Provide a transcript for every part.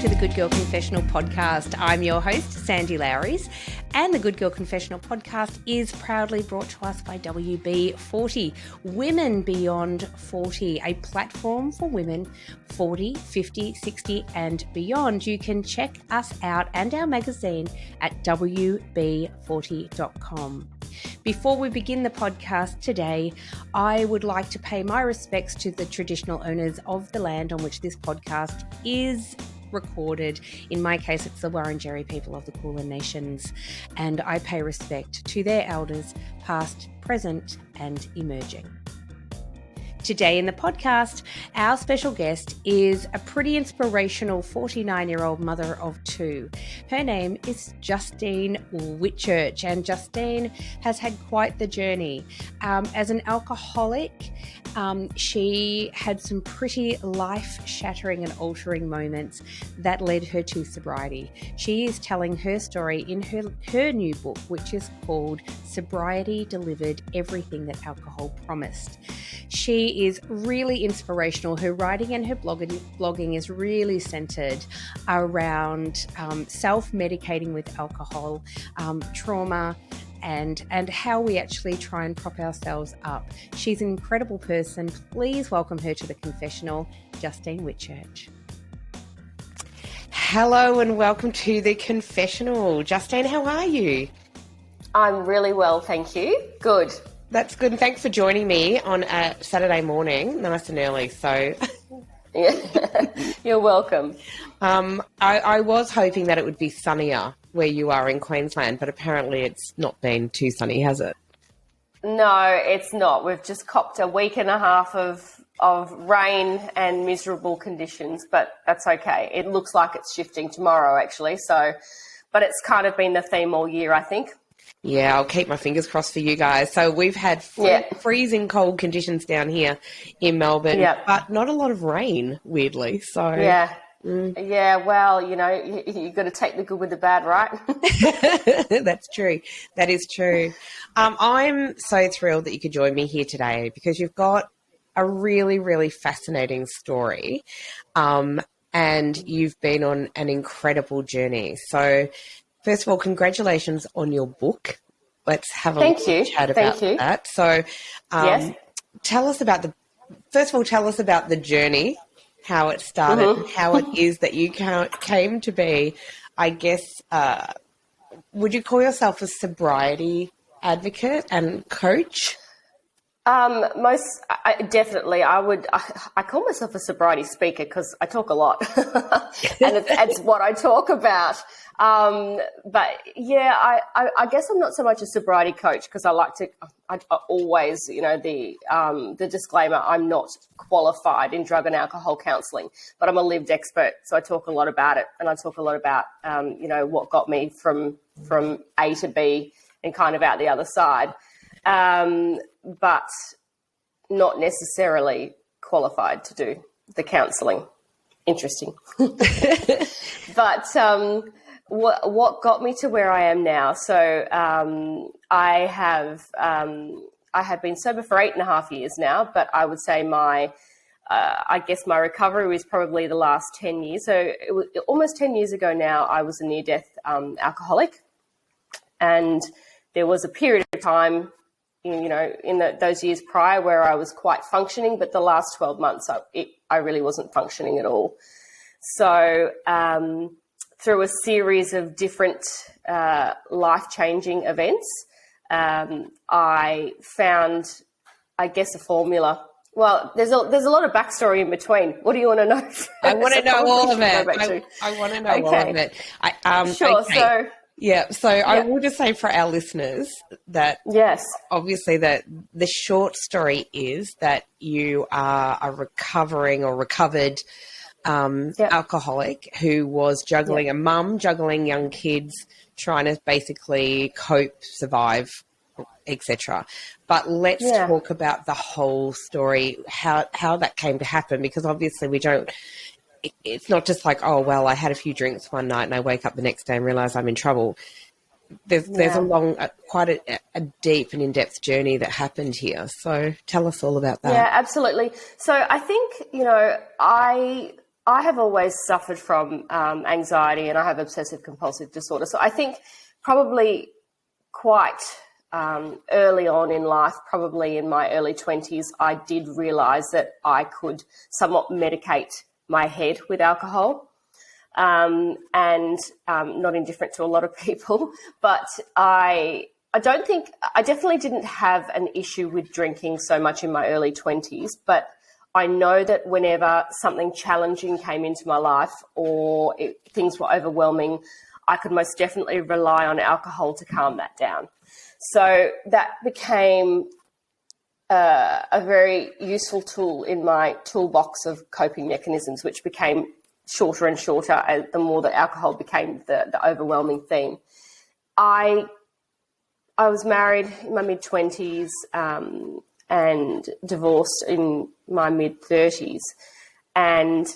to the Good Girl Confessional podcast. I'm your host, Sandy Lowries, and the Good Girl Confessional podcast is proudly brought to us by WB40, Women Beyond 40, a platform for women 40, 50, 60 and beyond. You can check us out and our magazine at wb40.com. Before we begin the podcast today, I would like to pay my respects to the traditional owners of the land on which this podcast is recorded. In my case, it's the Wurundjeri people of the Kulin Nations, and I pay respect to their elders, past, present, and emerging. Today in the podcast, our special guest is a pretty inspirational 49-year-old mother of two. Her name is Justine Whitchurch, and Justine has had quite the journey. As an alcoholic, she had some pretty life-shattering and altering moments that led her to sobriety. She is telling her story in her new book, which is called Sobriety Delivered Everything That Alcohol Promised. She is really inspirational. Her writing and her blogging is really centered around self-medicating with alcohol, trauma, and how we actually try and prop ourselves up. She's an incredible person. Please welcome her to the confessional, Justine Whitchurch. Hello and welcome to the confessional. Justine, how are you? I'm really well, thank you. Good. That's good. And thanks for joining me on a Saturday morning, nice and early. So, yeah, you're welcome. I was hoping that it would be sunnier where you are in Queensland, but apparently it's not been too sunny, has it? No, it's not. We've just copped a week and a half of rain and miserable conditions, but that's okay. It looks like it's shifting tomorrow, actually. So, but it's kind of been the theme all year, I think. Yeah, I'll keep my fingers crossed for you guys. So we've had freezing cold conditions down here in Melbourne, but not a lot of rain, weirdly. So yeah. Well, you know, you got to take the good with the bad, right? That's true. That is true. I'm so thrilled that you could join me here today because you've got a really, really fascinating story, and you've been on an incredible journey. So, first of all, congratulations on your book. Let's have a chat about that. So, tell us about the journey, how it started, and how it is that you came to be, I guess, would you call yourself a sobriety advocate and coach? Definitely. I call myself a sobriety speaker because I talk a lot and it's what I talk about. But yeah, I guess I'm not so much a sobriety coach because I always, you know, the disclaimer, I'm not qualified in drug and alcohol counselling, but I'm a lived expert. So I talk a lot about it, and I talk a lot about, you know, what got me from A to B and kind of out the other side. But not necessarily qualified to do the counselling. Interesting. But what got me to where I am now? So I have been sober for 8.5 years now, but I would say I guess my recovery was probably the last 10 years. So it was almost 10 years ago now. I was a near-death alcoholic, and there was a period of time, you know, in those years prior where I was quite functioning, but the last 12 months I really wasn't functioning at all. So through a series of different life-changing events, I found, I guess, a formula. Well, there's a lot of backstory in between. What do you want to know? I want to know all of it. I want to know all of it. Sure. Okay. So I will just say for our listeners that obviously that the short story is that you are a recovering or recovered alcoholic who was juggling a mum, juggling young kids, trying to basically cope, survive, etc. But let's talk about the whole story, how that came to happen, because obviously it's not just like, oh, well, I had a few drinks one night and I wake up the next day and realize I'm in trouble. There's a long, quite a deep and in-depth journey that happened here. So tell us all about that. Yeah, absolutely. So I think, you know, I I have always suffered from anxiety, and I have obsessive compulsive disorder. So I think probably quite early on in life, probably in my early 20s, I did realise that I could somewhat medicate my head with alcohol, and not indifferent to a lot of people. But I definitely didn't have an issue with drinking so much in my early 20s, but I know that whenever something challenging came into my life or things were overwhelming, I could most definitely rely on alcohol to calm that down. So that became a very useful tool in my toolbox of coping mechanisms, which became shorter and shorter as the more that alcohol became the overwhelming theme. I was married in my mid-20s and divorced in my mid-30s. And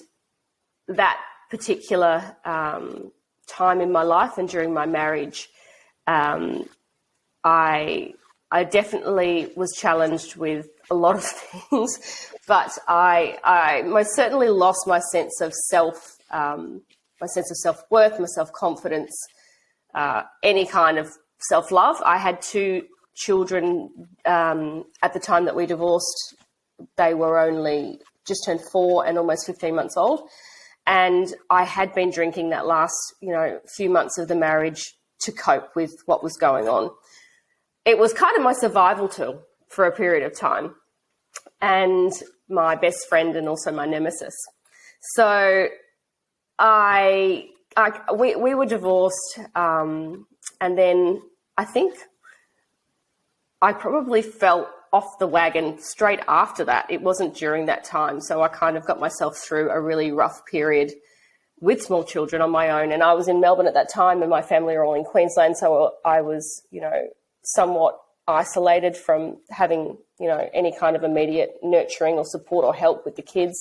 that particular time in my life and during my marriage, I definitely was challenged with a lot of things, but I most certainly lost my sense of self-worth, my self-confidence, any kind of self-love. I had 2 children at the time that we divorced. They were only just turned 4 and almost 15 months old. And I had been drinking that last, few months of the marriage to cope with what was going on. It was kind of my survival tool for a period of time, and my best friend and also my nemesis. So we were divorced, and then I think I probably fell off the wagon straight after that. It wasn't during that time. So I kind of got myself through a really rough period with small children on my own. And I was in Melbourne at that time, and my family are all in Queensland. So I was, somewhat isolated from having, any kind of immediate nurturing or support or help with the kids.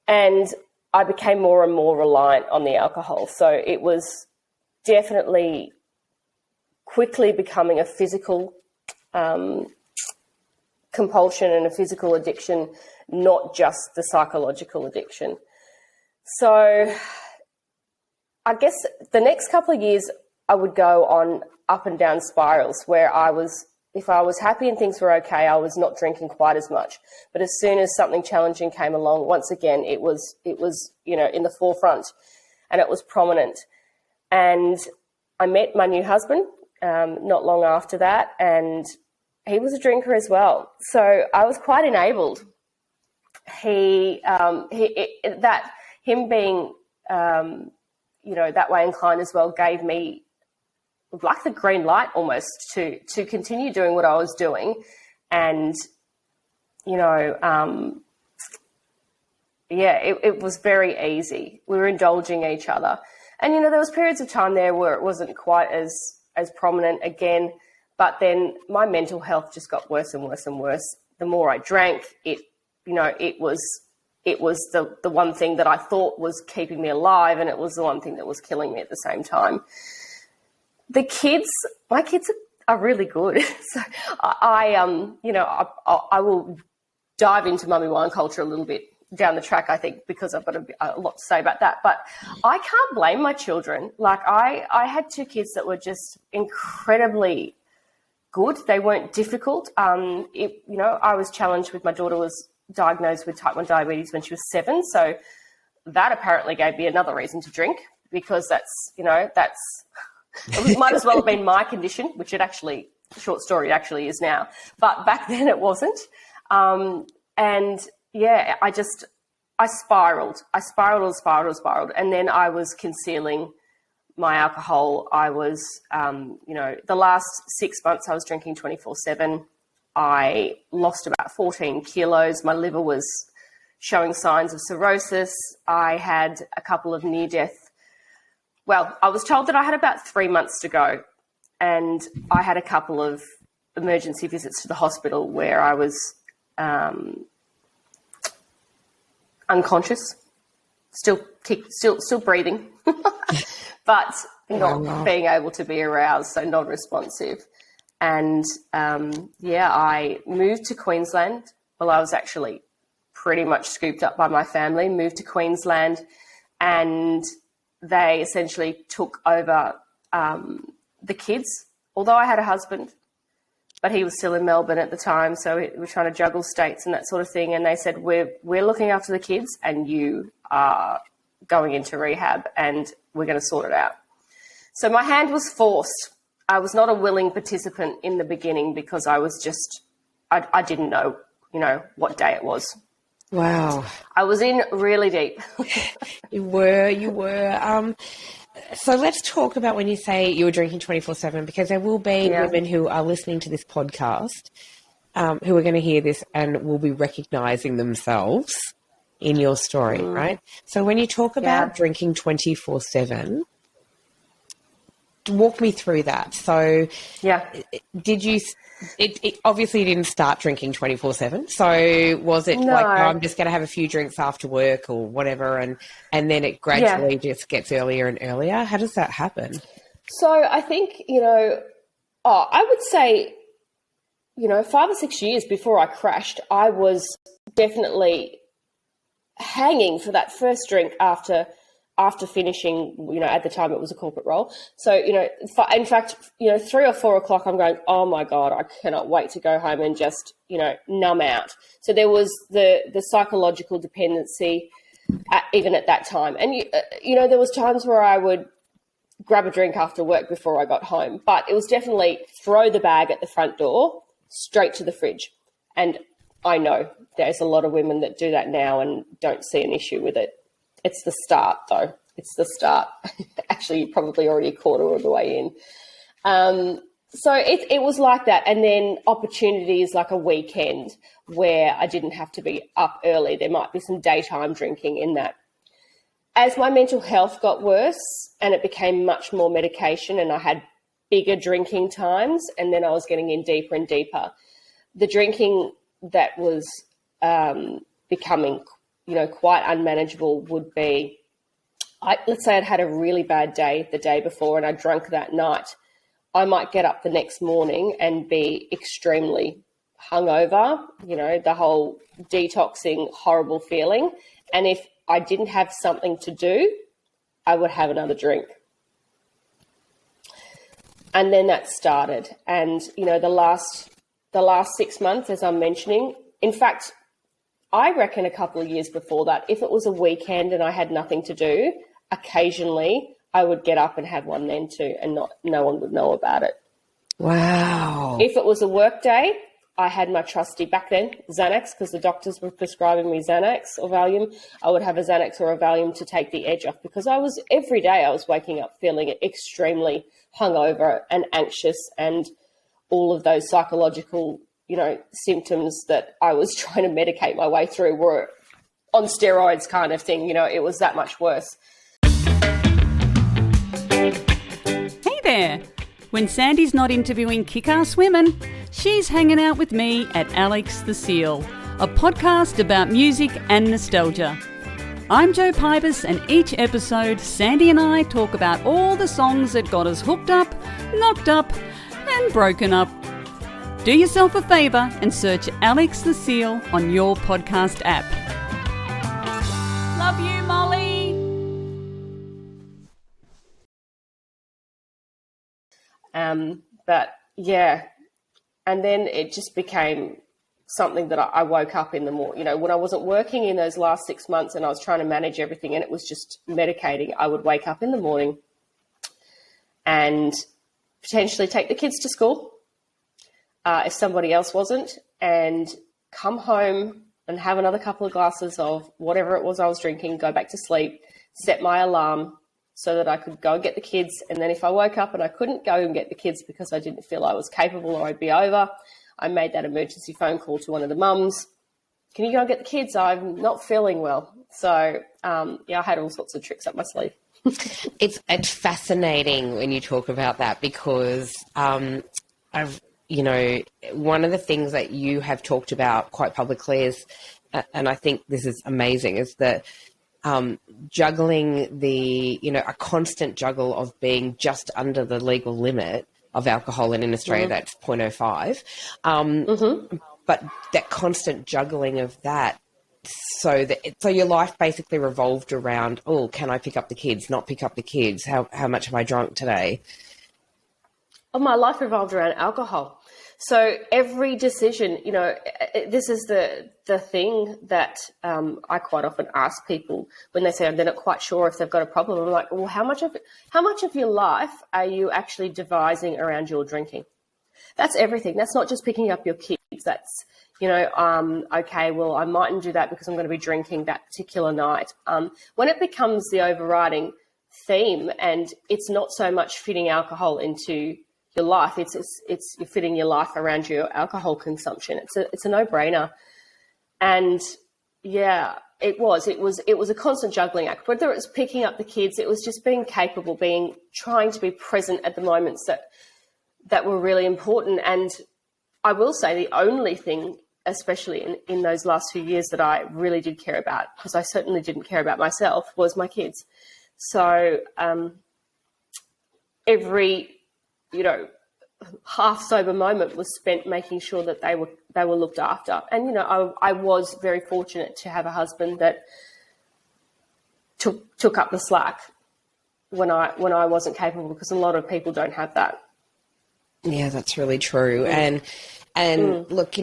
And I became more and more reliant on the alcohol. So it was definitely quickly becoming a physical compulsion and a physical addiction, not just the psychological addiction. So I guess the next couple of years I would go on up and down spirals where if I was happy and things were okay, I was not drinking quite as much. But as soon as something challenging came along, once again, it was in the forefront, and it was prominent. And I met my new husband not long after that, and he was a drinker as well. So I was quite enabled. Him being, that way inclined as well gave me like the green light almost to continue doing what I was doing. And, it was very easy. We were indulging each other. And, there was periods of time there where it wasn't quite as prominent again. But then my mental health just got worse and worse and worse. The more I drank, it was the one thing that I thought was keeping me alive, and it was the one thing that was killing me at the same time. My kids are really good. So I will dive into mummy wine culture a little bit down the track, I think, because I've got a lot to say about that. But I can't blame my children. Like I had 2 kids that were just incredibly good. They weren't difficult. I was challenged with, my daughter was diagnosed with type 1 diabetes when she was 7. So that apparently gave me another reason to drink, because it might as well have been my condition, which it actually, short story, it actually is now. But back then it wasn't. I spiraled. I spiraled. And then I was concealing my alcohol. I was, the last 6 months I was drinking 24/7. I lost about 14 kilos. My liver was showing signs of cirrhosis. I had a couple of near-death. Well, I was told that I had about 3 months to go, and I had a couple of emergency visits to the hospital where I was unconscious, still breathing, but not being able to be aroused, so non-responsive. And I moved to Queensland. Well, I was actually pretty much scooped up by my family, moved to Queensland, and they essentially took over the kids, although I had a husband, but he was still in Melbourne at the time, so we were trying to juggle states and that sort of thing. And they said, we're looking after the kids and you are going into rehab and we're going to sort it out. So my hand was forced. I was not a willing participant in the beginning because I was just, I didn't know, what day it was. Wow. I was in really deep. You were. So let's talk about when you say you were drinking 24/7, because there will be women who are listening to this podcast who are going to hear this and will be recognising themselves in your story, right? So when you talk about drinking 24/7, walk me through that. So did you... It obviously didn't start drinking 24/7. So was it like, I'm just going to have a few drinks after work or whatever, and then it gradually just gets earlier and earlier? How does that happen? So I think, I would say, 5 or 6 years before I crashed, I was definitely hanging for that first drink after finishing, at the time it was a corporate role. So, in fact, 3 or 4 o'clock, I'm going, oh my God, I cannot wait to go home and just, numb out. So there was the psychological dependency even at that time. And, there was times where I would grab a drink after work before I got home, but it was definitely throw the bag at the front door, straight to the fridge. And I know there's a lot of women that do that now and don't see an issue with it. It's the start, though. It's the start. Actually, you're probably already a quarter of the way in. So it was like that. And then opportunities like a weekend where I didn't have to be up early. There might be some daytime drinking in that. As my mental health got worse and it became much more medication and I had bigger drinking times, and then I was getting in deeper and deeper, the drinking that was becoming quite unmanageable would be, let's say I'd had a really bad day the day before and I drank that night. I might get up the next morning and be extremely hungover, the whole detoxing, horrible feeling. And if I didn't have something to do, I would have another drink. And then that started. And, the last 6 months, as I'm mentioning, in fact, I reckon a couple of years before that, if it was a weekend and I had nothing to do, occasionally I would get up and have one then too, and no one would know about it. Wow. If it was a work day, I had my trusty, back then, Xanax, because the doctors were prescribing me Xanax or Valium. I would have a Xanax or a Valium to take the edge off, because every day I was waking up feeling extremely hungover and anxious, and all of those psychological symptoms that I was trying to medicate my way through were on steroids kind of thing. It was that much worse. Hey there. When Sandy's not interviewing kick-ass women, she's hanging out with me at Alex the Seal, a podcast about music and nostalgia. I'm Jo Pybus, and each episode, Sandy and I talk about all the songs that got us hooked up, knocked up, and broken up. Do yourself a favour and search Alex the Seal on your podcast app. Love you, Molly. But yeah, and then it just became something that I woke up in the morning. When I wasn't working in those last 6 months and I was trying to manage everything and it was just medicating, I would wake up in the morning and potentially take the kids to school if somebody else wasn't, and come home and have another couple of glasses of whatever it was I was drinking, go back to sleep, set my alarm so that I could go and get the kids. And then if I woke up and I couldn't go and get the kids because I didn't feel I was capable or I'd be over, I made that emergency phone call to one of the mums. Can you go and get the kids? I'm not feeling well. So, I had all sorts of tricks up my sleeve. It's fascinating when you talk about that, because one of the things that you have talked about quite publicly is, and I think this is amazing, is that juggling a constant juggle of being just under the legal limit of alcohol, and in Australia that's 0.05. But that constant juggling of that so your life basically revolved around, oh, can I pick up the kids, not pick up the kids? How much have I drunk today? Oh, my life revolved around alcohol. So every decision, this is the thing that I quite often ask people when they say they're not quite sure if they've got a problem. I'm like, well, how much of your life are you actually devising around your drinking? That's everything. That's not just picking up your kids. That's, okay, well, I mightn't do that because I'm going to be drinking that particular night. When it becomes the overriding theme and it's not so much fitting alcohol into your life, it's you're fitting your life around your alcohol consumption. It's a no-brainer. And yeah, it was a constant juggling act. Whether it was picking up the kids, it was just being capable, trying to be present at the moments that were really important. And I will say the only thing, especially in those last few years, that I really did care about, because I certainly didn't care about myself, was my kids. So every half sober moment was spent making sure that they were looked after. And I was very fortunate to have a husband that took up the slack when I wasn't capable, because a lot of people don't have that. Yeah, that's really true. And look,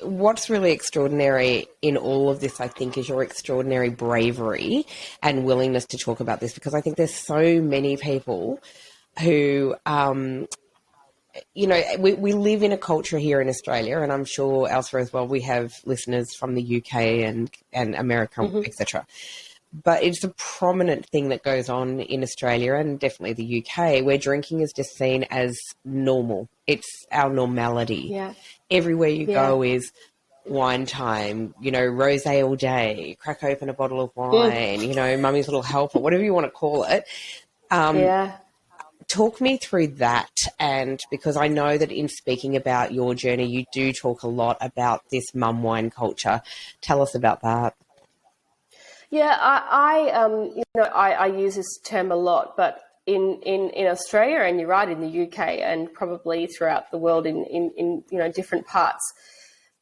what's really extraordinary in all of this, I think, is your extraordinary bravery and willingness to talk about this, because I think there's so many people who, we live in a culture here in Australia, and I'm sure elsewhere as well. We have listeners from the UK and America, etc. But it's a prominent thing that goes on in Australia and definitely the UK, where drinking is just seen as normal. It's our normality. Yeah. Everywhere you go is wine time, rosé all day, crack open a bottle of wine, mummy's little helper, whatever you want to call it. Talk me through that. And because I know that in speaking about your journey, you do talk a lot about this mum wine culture. Tell us about that. Yeah, I use this term a lot, but in Australia, and you're right, in the UK and probably throughout the world in different parts,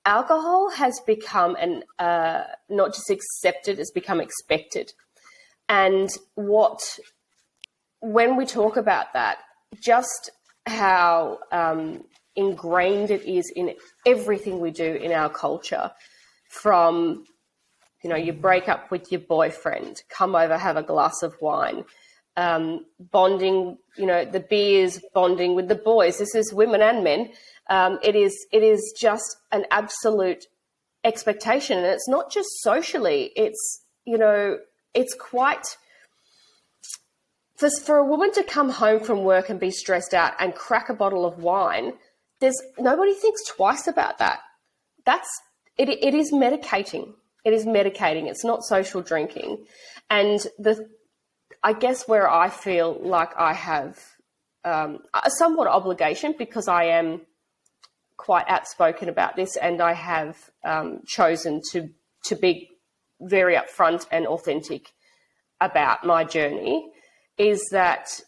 alcohol has become not just accepted, it's become expected. And when we talk about that, just how ingrained it is in everything we do in our culture, from you break up with your boyfriend, come over, have a glass of wine, bonding, the beers, bonding with the boys. This is women and men. It is just an absolute expectation. And it's not just socially. It's, it's quite... For a woman to come home from work and be stressed out and crack a bottle of wine, nobody thinks twice about that. It is medicating. It is medicating. It's not social drinking. And I guess where I feel like I have a somewhat obligation, because I am quite outspoken about this, and I have chosen to be very upfront and authentic about my journey, is that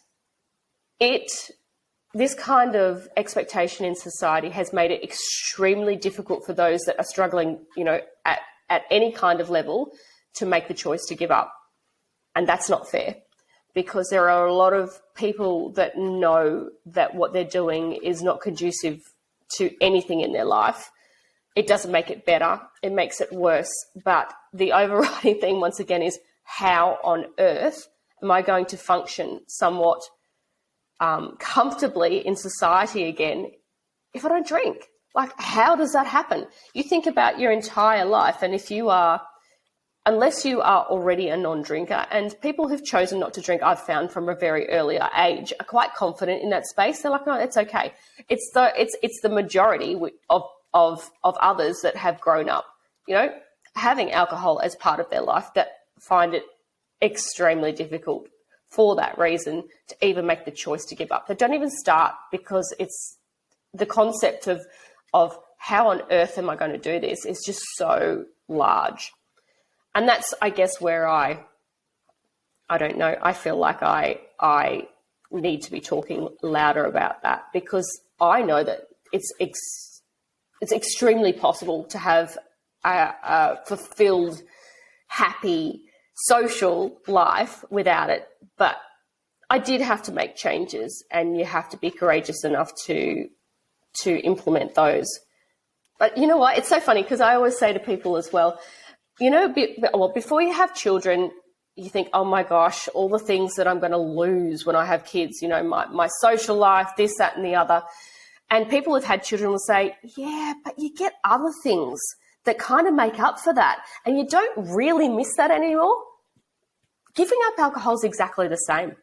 this kind of expectation in society has made it extremely difficult for those that are struggling, at any kind of level, to make the choice to give up. And that's not fair, because there are a lot of people that know that what they're doing is not conducive to anything in their life. It doesn't make it better. It makes it worse. But the overriding thing, once again, is how on earth am I going to function somewhat comfortably in society again if I don't drink? Like, how does that happen? You think about your entire life, and unless you are already a non-drinker, and people who've chosen not to drink, I've found from a very early age, are quite confident in that space. They're like, no, it's okay. It's the majority of others that have grown up, having alcohol as part of their life, that find it extremely difficult for that reason to even make the choice to give up. They don't even start, because it's the concept of how on earth am I going to do this is just so large. And that's, I guess, where I don't know, I feel like I need to be talking louder about that, because I know that it's extremely possible to have fulfilled, happy, social life without it. But I did have to make changes, and you have to be courageous enough to implement those. But you know what? It's so funny because I always say to people as well, before you have children, you think, oh my gosh, all the things that I'm going to lose when I have kids, my social life, this, that, and the other. And people who've had children will say, yeah, but you get other things that kind of make up for that. And you don't really miss that anymore. Giving up alcohol is exactly the same.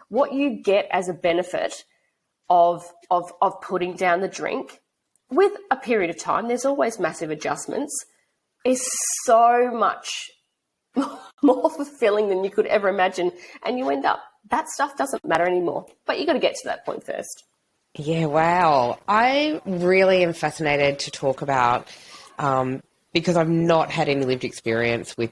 What you get as a benefit of putting down the drink with a period of time, there's always massive adjustments, is so much more fulfilling than you could ever imagine. And you end up, that stuff doesn't matter anymore. But you got to get to that point first. Yeah, wow. I really am fascinated to talk about, because I've not had any lived experience with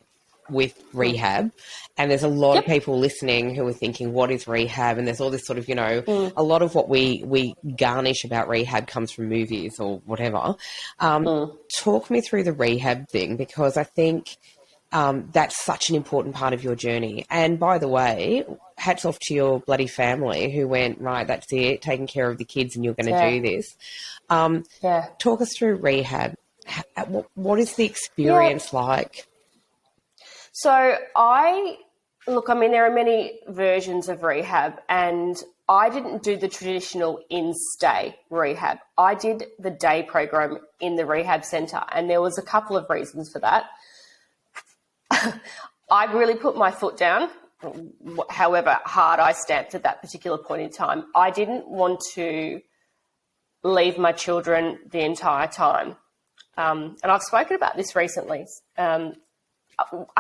rehab, and there's a lot of people listening who are thinking, what is rehab? And there's all this sort of, a lot of what we garnish about rehab comes from movies or whatever. Talk me through the rehab thing, because I think that's such an important part of your journey. And by the way, hats off to your bloody family who went, right, that's it, taking care of the kids and you're going to do this. Talk us through rehab. What is the experience like? So there are many versions of rehab, and I didn't do the traditional in-stay rehab. I did the day program in the rehab centre, and there was a couple of reasons for that. I really put my foot down, however hard I stamped at that particular point in time. I didn't want to leave my children the entire time. And I've spoken about this recently. I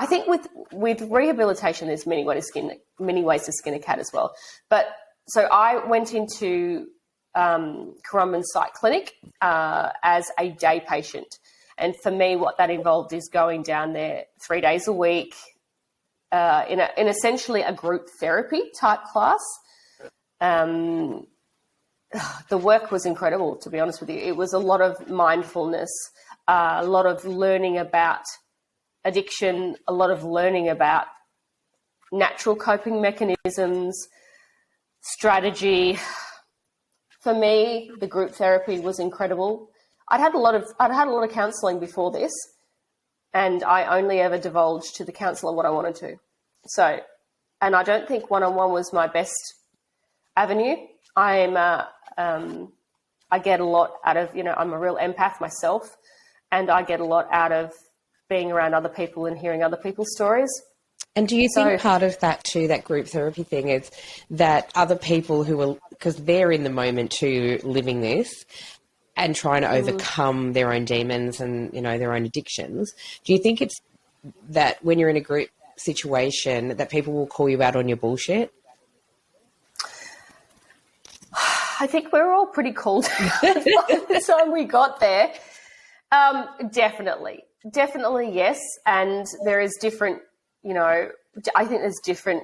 think with rehabilitation, there's many ways to skin a cat as well. But so I went into Currumbin Psych Clinic as a day patient. And for me, what that involved is going down there 3 days a week in essentially a group therapy type class. The work was incredible, to be honest with you. It was a lot of mindfulness, a lot of learning about addiction, a lot of learning about natural coping mechanisms, strategy. For me, the group therapy was incredible. I'd had a lot of counselling before this, and I only ever divulged to the counsellor what I wanted to. So, and I don't think one-on-one was my best avenue. I get a lot out of, I'm a real empath myself, and I get a lot out of being around other people and hearing other people's stories. And do you think part of that too, that group therapy thing, is that other people who are, because they're in the moment too, living this and trying to overcome their own demons and, their own addictions, do you think it's that when you're in a group situation that people will call you out on your bullshit? I think we're all pretty called by the time we got there. Definitely, yes. And there is different, I think there's different,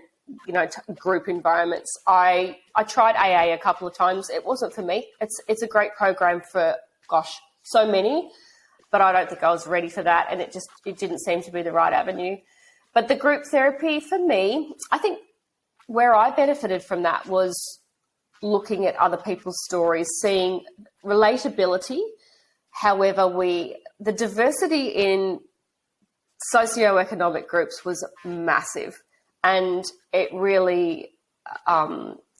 group environments. I tried AA a couple of times. It wasn't for me. It's a great program for, so many, but I don't think I was ready for that. And it didn't seem to be the right avenue. But the group therapy for me, I think where I benefited from that was looking at other people's stories, seeing relatability. However, the diversity in socioeconomic groups was massive, and it really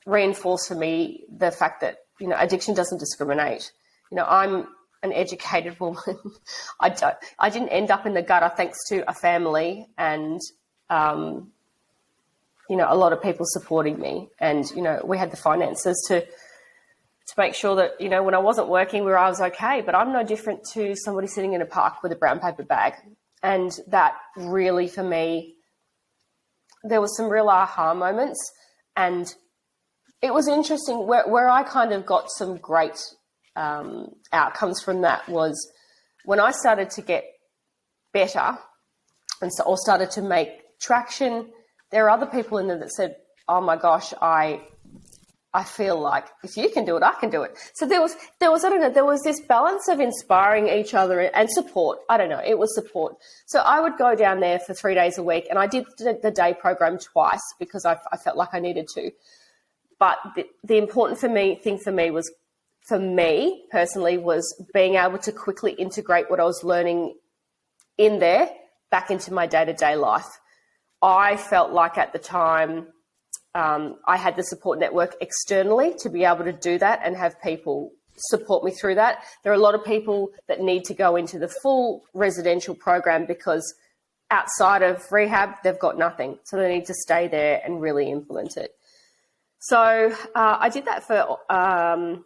reinforced for me the fact that, addiction doesn't discriminate. I'm an educated woman. I didn't end up in the gutter thanks to a family and, a lot of people supporting me. And, we had the finances to make sure that, when I wasn't working, I was okay. But I'm no different to somebody sitting in a park with a brown paper bag. And that really, for me, there was some real aha moments. And it was interesting where I kind of got some great outcomes from that was when I started to get better or started to make traction, there are other people in there that said, oh my gosh, I I feel like if you can do it, I can do it. So there was I don't know, there was this balance of inspiring each other and support. I don't know, it was support. So I would go down there for 3 days a week, and I did the day program twice because I felt like I needed to. But the important thing for me was, for me personally, was being able to quickly integrate what I was learning in there back into my day-to-day life. I felt like at the time I had the support network externally to be able to do that and have people support me through that. There are a lot of people that need to go into the full residential program because outside of rehab, they've got nothing. So they need to stay there and really implement it. So I did that for, it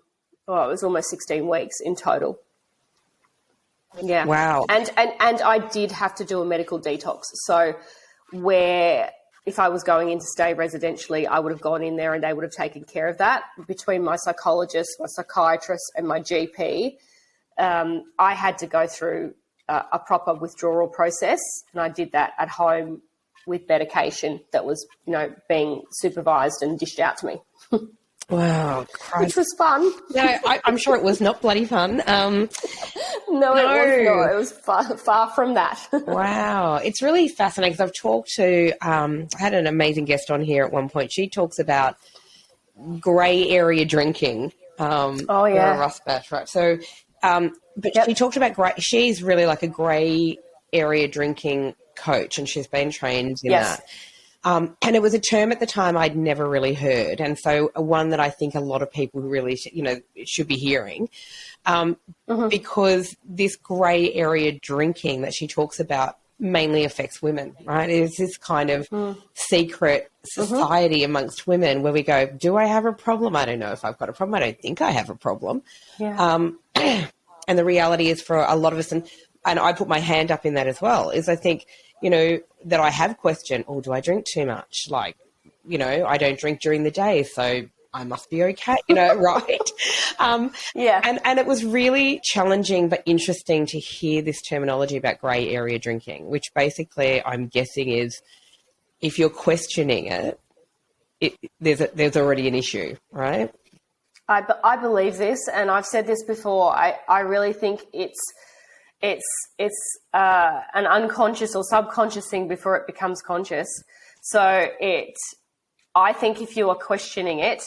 was almost 16 weeks in total. Yeah. Wow. And I did have to do a medical detox. So where if I was going in to stay residentially, I would have gone in there and they would have taken care of that. Between my psychologist, my psychiatrist and my GP, I had to go through a proper withdrawal process, and I did that at home with medication that was, being supervised and dished out to me. Wow. Christ. Which was fun. No, I'm sure it was not bloody fun. No, it was not. It was far from that. Wow. It's really fascinating because I've talked to, I had an amazing guest on here at one point. She talks about grey area drinking. Oh, yeah. Rust bash, right? So, but she talked about she's really like a grey area drinking coach, and she's been trained in that. And it was a term at the time I'd never really heard, and so one that I think a lot of people really should be hearing, because this grey area drinking that she talks about mainly affects women, right? It's this kind of secret society amongst women where we go, do I have a problem? I don't know if I've got a problem. I don't think I have a problem. Yeah. And the reality is for a lot of us, and I put my hand up in that as well, is I think, that I have questioned, do I drink too much? Like, I don't drink during the day, so I must be okay, right? Yeah. And it was really challenging but interesting to hear this terminology about grey area drinking, which basically I'm guessing is if you're questioning it, there's already an issue, right? I believe this, and I've said this before. I really think it's an unconscious or subconscious thing before it becomes conscious. So I think if you are questioning it,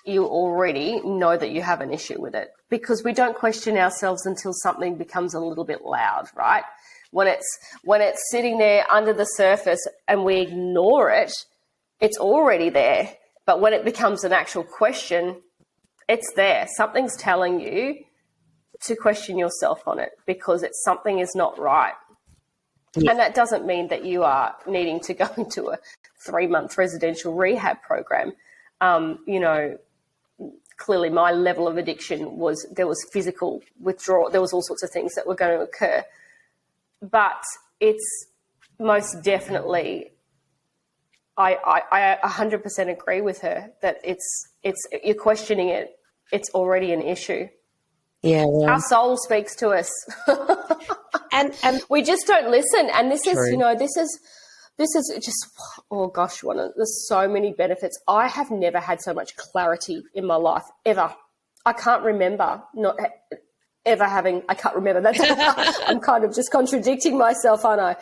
you already know that you have an issue with it, because we don't question ourselves until something becomes a little bit loud, right? When it's sitting there under the surface and we ignore it, it's already there. But when it becomes an actual question, it's there. Something's telling you to question yourself on it because something is not right. Yeah. And that doesn't mean that you are needing to go into a 3-month residential rehab program. Clearly my level of addiction there was physical withdrawal. There was all sorts of things that were going to occur. But it's most definitely, I 100% agree with her that it's you're questioning it. It's already an issue. Yeah, well, our soul speaks to us, and we just don't listen. And this is, this is just, oh gosh, there's so many benefits. I have never had so much clarity in my life ever. I can't remember not ever having. I can't remember. That's I'm kind of just contradicting myself, aren't I?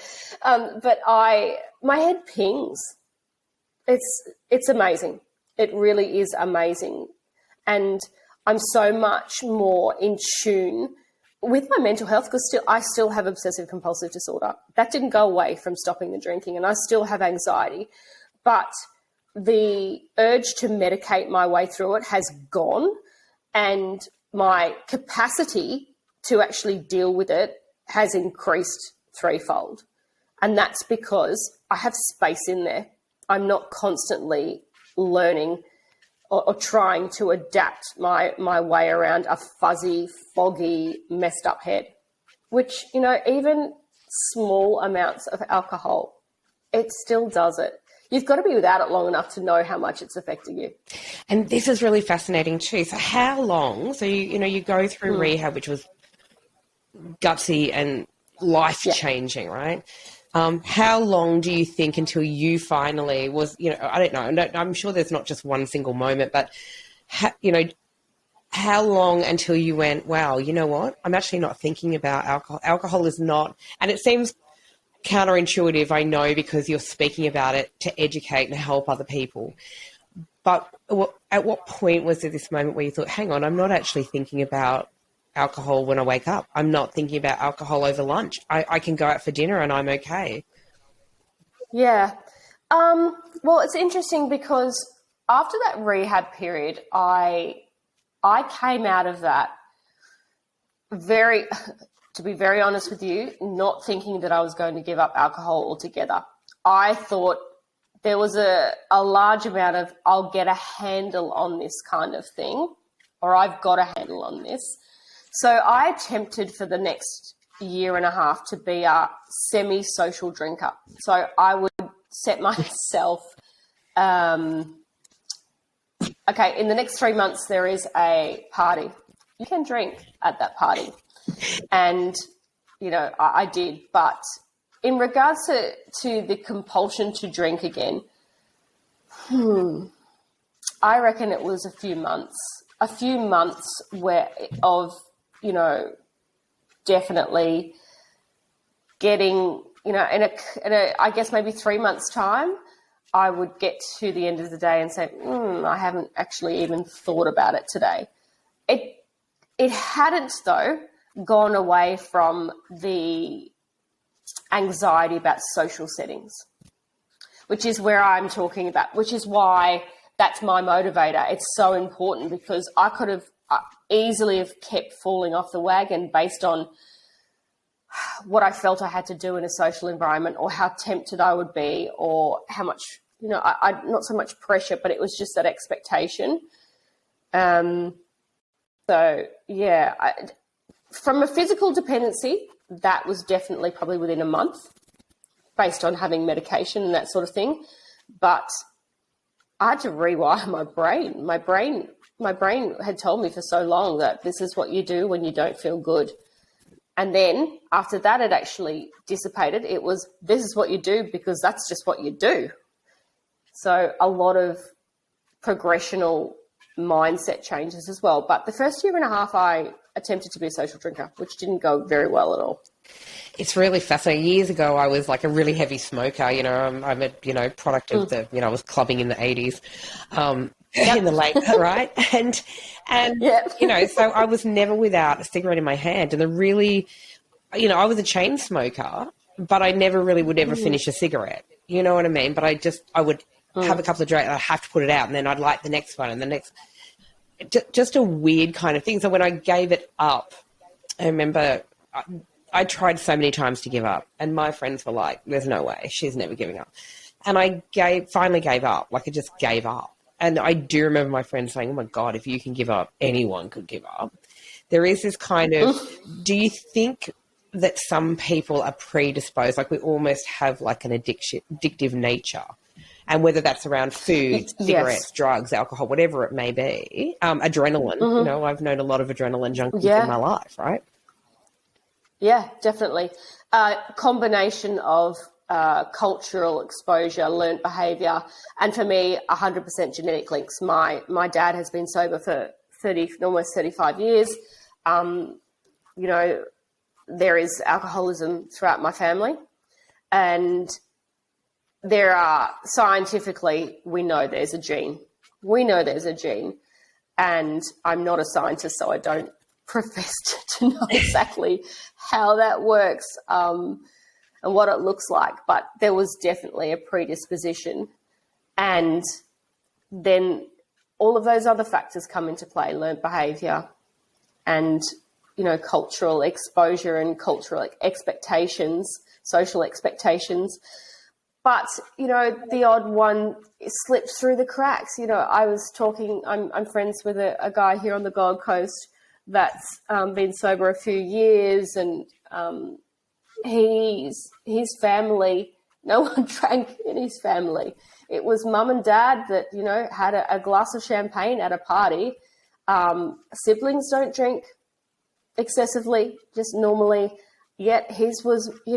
But my head pings. It's amazing. It really is amazing, and I'm so much more in tune with my mental health because I still have obsessive compulsive disorder. That didn't go away from stopping the drinking, and I still have anxiety. But the urge to medicate my way through it has gone, and my capacity to actually deal with it has increased threefold. And that's because I have space in there. I'm not constantly learning or trying to adapt my way around a fuzzy, foggy, messed up head, which, even small amounts of alcohol, it still does it. You've got to be without it long enough to know how much it's affecting you. And this is really fascinating too. So how long, you go through rehab, which was gutsy and life-changing, right? How long do you think until you finally was, I don't know, I'm sure there's not just one single moment, but, how long until you went, wow, you know what? I'm actually not thinking about alcohol. Alcohol is not, and it seems counterintuitive, I know, because you're speaking about it to educate and help other people. But at what point was there this moment where you thought, hang on, I'm not actually thinking about alcohol when I wake up. I'm not thinking about alcohol over lunch. I can go out for dinner and I'm okay. Yeah. Well, it's interesting because after that rehab period, I came out of that to be very honest with you, not thinking that I was going to give up alcohol altogether. I thought there was a large amount of I'll get a handle on this kind of thing, or I've got a handle on this. So I attempted for the next year and a half to be a semi-social drinker. So I would set myself, okay, in the next 3 months there is a party. You can drink at that party. And, I did. But in regards to the compulsion to drink again, I reckon it was a few months definitely getting, in a I guess maybe 3 months' time, I would get to the end of the day and say, I haven't actually even thought about it today. It hadn't, though, gone away from the anxiety about social settings, which is where I'm talking about, which is why that's my motivator. It's so important because I could have easily have kept falling off the wagon based on what I felt I had to do in a social environment or how tempted I would be or how much, I not so much pressure, but it was just that expectation. So, yeah, from a physical dependency, that was definitely probably within a month based on having medication and that sort of thing. But I had to rewire my brain. My brain had told me for so long that this is what you do when you don't feel good. And then after that, it actually dissipated. It was, this is what you do because that's just what you do. So a lot of progressional mindset changes as well. But the first year and a half, I attempted to be a social drinker, which didn't go very well at all. It's really fascinating. Years ago, I was like a really heavy smoker. I'm a product of the, I was clubbing in the 80s, in the late, right? And yep. So I was never without a cigarette in my hand. And I was a chain smoker, but I never really would ever finish a cigarette. You know what I mean? But I would have a couple of drinks, I'd have to put it out, and then I'd light the next one and the next. Just a weird kind of thing. So when I gave it up, I remember I tried so many times to give up, and my friends were like, there's no way, she's never giving up. And I finally gave up, I just gave up. And I do remember my friends saying, oh my God, if you can give up, anyone could give up. There is this kind of, do you think that some people are predisposed, we almost have an addictive nature? And whether that's around food, cigarettes, drugs, alcohol, whatever it may be, adrenaline, I've known a lot of adrenaline junkies in my life, right? Yeah, definitely. Combination of cultural exposure, learned behaviour, and for me, 100% genetic links. My dad has been sober for almost 35 years. There is alcoholism throughout my family, and there are scientifically, we know there's a gene. And I'm not a scientist, so I don't profess to know exactly how that works and what it looks like. But there was definitely a predisposition. And then all of those other factors come into play, learned behaviour and, cultural exposure and cultural expectations, social expectations. But, the odd one slips through the cracks. I was talking, I'm friends with a guy here on the Gold Coast that's been sober a few years, and his family, no one drank in his family. It was mum and dad that, had a glass of champagne at a party. Siblings don't drink excessively, just normally. yet his was, he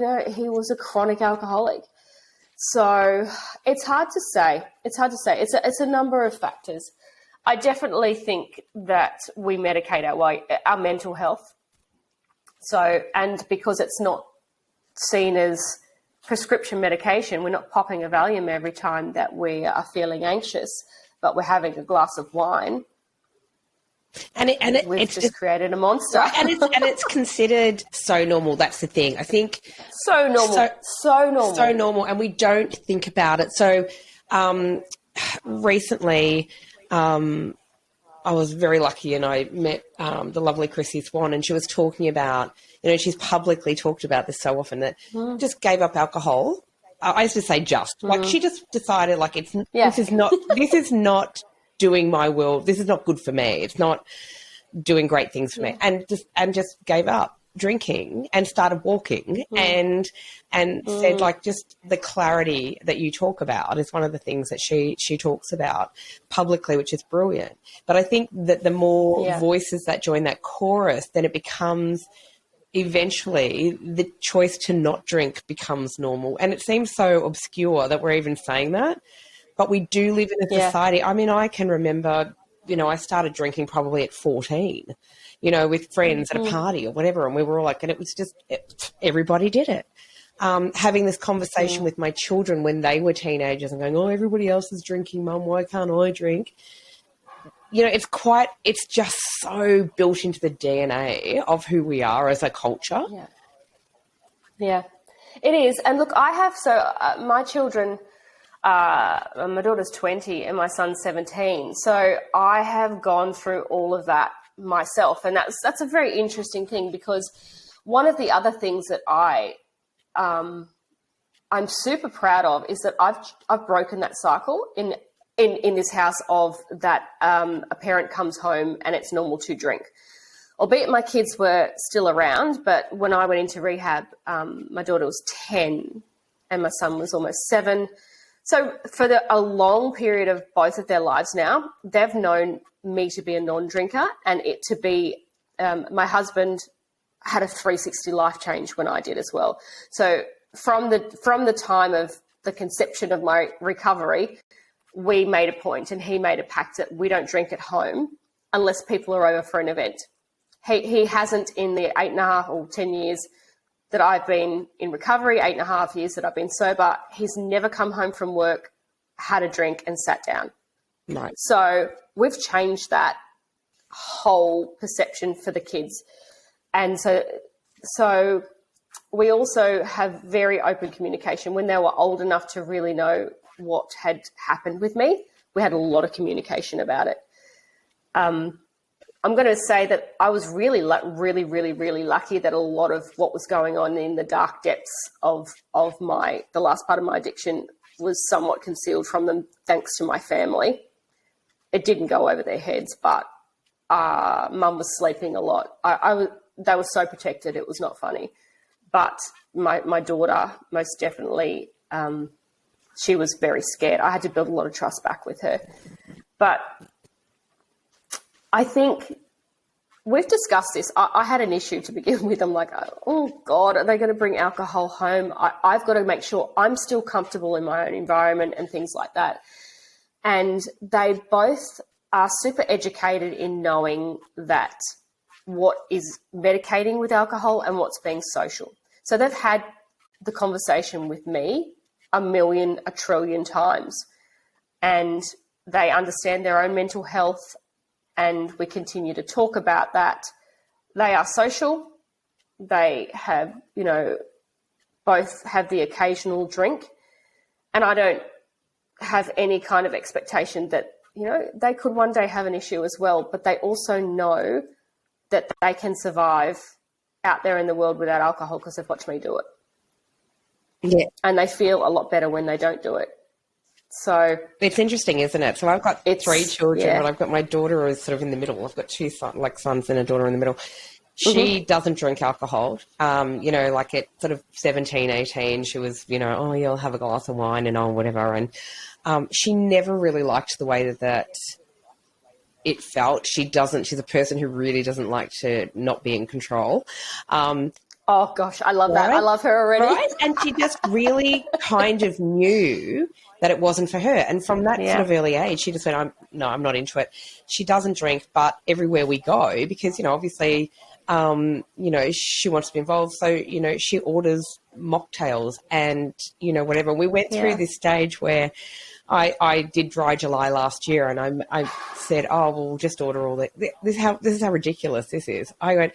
was a chronic alcoholic. So it's hard to say. It's a number of factors. I definitely think that we medicate our mental health. So, and because it's not seen as prescription medication, we're not popping a Valium every time that we are feeling anxious, but we're having a glass of wine. We've just created a monster. And it's considered so normal. That's the thing. I think so normal. So normal, and we don't think about it. So recently, I was very lucky, and I met the lovely Chrissy Swan, and she was talking about, she's publicly talked about this so often, that just gave up alcohol. I used to say like she just decided like this is not doing my world. This is not good for me. It's not doing great things for me, and just gave up drinking and started walking and said, like, just the clarity that you talk about is one of the things that she talks about publicly, which is brilliant. But I think that the more voices that join that chorus, then it becomes eventually the choice to not drink becomes normal. And it seems so obscure that we're even saying that, but we do live in a society. I mean, I can remember, I started drinking probably at 14, with friends at a party or whatever. And we were all like, and it was just, everybody did it. Having this conversation with my children when they were teenagers and going, oh, everybody else is drinking, Mum, why can't I drink? It's just so built into the DNA of who we are as a culture. Yeah, it is. And look, I have, my children, my daughter's 20 and my son's 17. So I have gone through all of that myself. And that's a very interesting thing, because one of the other things that I'm super proud of is that I've broken that cycle in this house of that a parent comes home and it's normal to drink. Albeit my kids were still around, but when I went into rehab, my daughter was 10 and my son was almost 7. So for a long period of both of their lives now, they've known me to be a non-drinker, and it to be my husband had a 360 life change when I did as well. So from the time of the conception of my recovery, we made a point, and he made a pact that we don't drink at home unless people are over for an event. He hasn't, in the 8.5 or 10 years that I've been in recovery, 8.5 years that I've been sober, he's never come home from work, had a drink and sat down. Right. So we've changed that whole perception for the kids. And so we also have very open communication. When they were old enough to really know what had happened with me, we had a lot of communication about it. I'm going to say that I was really lucky that a lot of what was going on in the dark depths of the last part of my addiction was somewhat concealed from them, thanks to my family. It didn't go over their heads, but Mum was sleeping a lot. They were so protected, it was not funny. But my daughter, most definitely, she was very scared. I had to build a lot of trust back with her. But I think we've discussed this. I had an issue to begin with. I'm like, oh, God, are they going to bring alcohol home? I've got to make sure I'm still comfortable in my own environment and things like that. And they both are super educated in knowing that what is medicating with alcohol and what's being social. So they've had the conversation with me a trillion times, and they understand their own mental health, and we continue to talk about that. They are social. They have, both have the occasional drink, and I don't have any kind of expectation that, they could one day have an issue as well, but they also know that they can survive out there in the world without alcohol because they've watched me do it. Yeah. And they feel a lot better when they don't do it. So it's interesting, isn't it? So I've got 3 children, but I've got my daughter who's sort of in the middle. I've got 2 sons and a daughter in the middle. She doesn't drink alcohol. Like at sort of 17, 18, she was, oh, you'll have a glass of wine and whatever. And she never really liked the way that it felt. She's a person who really doesn't like to not be in control. Oh gosh, I love that. I love her already. Right? And she just really kind of knew that it wasn't for her. And from that sort of early age, she just went, I'm not into it. She doesn't drink, but everywhere we go, because, obviously, she wants to be involved. So, she orders mocktails and, whatever. We went through this stage where I did Dry July last year, and I said, oh, we'll just order all that. This is how ridiculous this is. I went,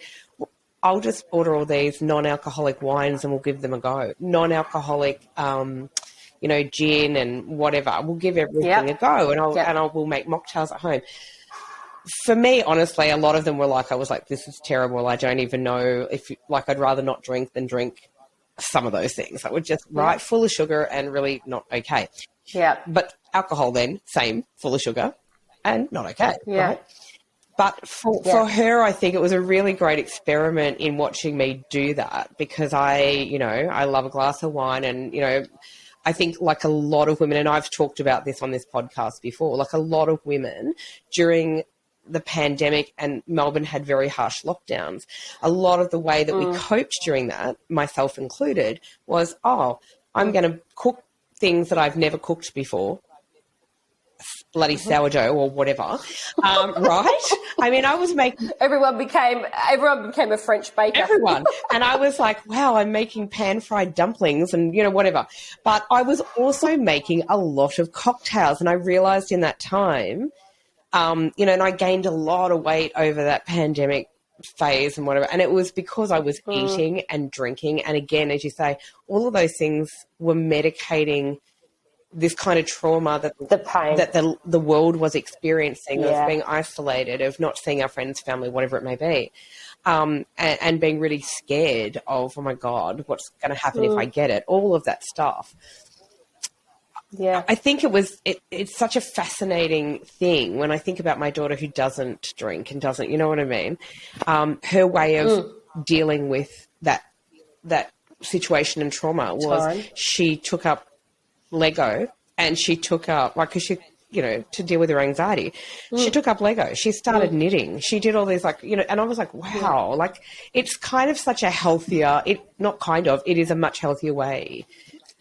I'll just order all these non-alcoholic wines and we'll give them a go. Non-alcoholic, gin and whatever. We'll give everything a go, and we'll make mocktails at home. For me, honestly, a lot of them were I was like, this is terrible. I don't even know I'd rather not drink than drink some of those things. That were just full of sugar and really not okay. Yeah. But alcohol then, same, full of sugar and not okay. Yeah. Right? But for her, I think it was a really great experiment in watching me do that, because I love a glass of wine, and, I think like a lot of women, and I've talked about this on this podcast before, like a lot of women during the pandemic, and Melbourne had very harsh lockdowns, a lot of the way that we coped during that, myself included, was, I'm going to cook things that I've never cooked before, bloody sourdough or whatever, right? I mean, I was making... Everyone became a French baker. Everyone. And I was like, wow, I'm making pan-fried dumplings and, whatever. But I was also making a lot of cocktails, and I realised in that time, and I gained a lot of weight over that pandemic phase and whatever, and it was because I was eating and drinking, and again, as you say, all of those things were medicating this kind of trauma that the pain that the world was experiencing, of being isolated, of not seeing our friends, family, whatever it may be, and being really scared of, oh my God, what's going to happen if I get it, all of that stuff. Yeah, I think it's such a fascinating thing when I think about my daughter who doesn't drink and doesn't, you know what I mean? Her way of dealing with that situation and trauma was she took up Lego, and she took up, because she, to deal with her anxiety, she took up Lego. She started knitting. She did all these, and I was like, wow, it's kind of such a healthier, it is a much healthier way